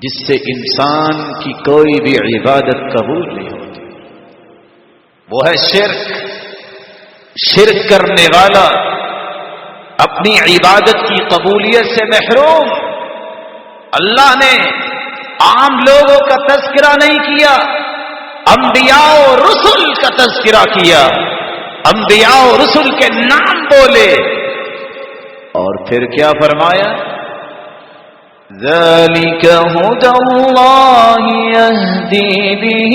جس سے انسان کی کوئی بھی عبادت قبول نہیں ہوتی، وہ ہے شرک۔ شرک کرنے والا اپنی عبادت کی قبولیت سے محروم۔ اللہ نے عام لوگوں کا تذکرہ نہیں کیا، انبیاء و رسل کا تذکرہ کیا، انبیاء و رسل کے نام بولے، اور پھر کیا فرمایا؟ ذَلِكَ هُدَى اللَّهِ يَهْدِي بِهِ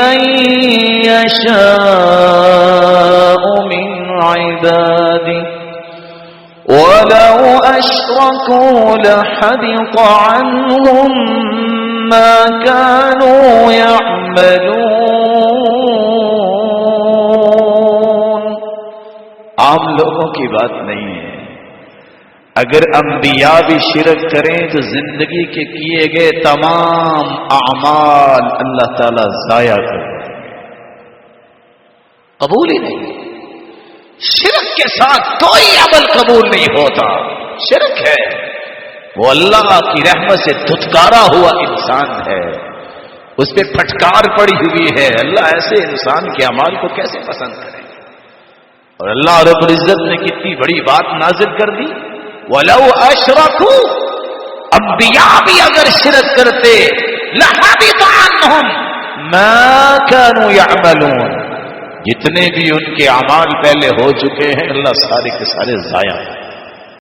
مَن يَشَاءُ مِنْ عِبَادِهِ وَلَوْ أَشْرَكُوا لَحَبِطَ عَنْهُمْ مَا كَانُوا يَعْمَلُونَ۔ عام لوگوں کی بات نہیں ہے، اگر انبیاء بھی شرک کریں تو زندگی کے کیے گئے تمام اعمال اللہ تعالی ضائع کر دیں، قبول ہی نہیں۔ شرک کے ساتھ کوئی عمل قبول نہیں ہوتا۔ شرک ہے وہ اللہ کی رحمت سے دھتکارا ہوا انسان ہے، اس پہ پھٹکار پڑی ہوئی ہے۔ اللہ ایسے انسان کے اعمال کو کیسے پسند کرے؟ اور اللہ رب العزت نے کتنی بڑی بات نازل کر دی، وَلَوْ أَشْرَكُوا، انبیاء بھی اگر شرک کرتے، لَحَبِطَ عَنْهُمْ مَا كَانُوا يَعْمَلُونَ، جتنے بھی ان کے اعمال پہلے ہو چکے ہیں اللہ سارے کے سارے ضائع۔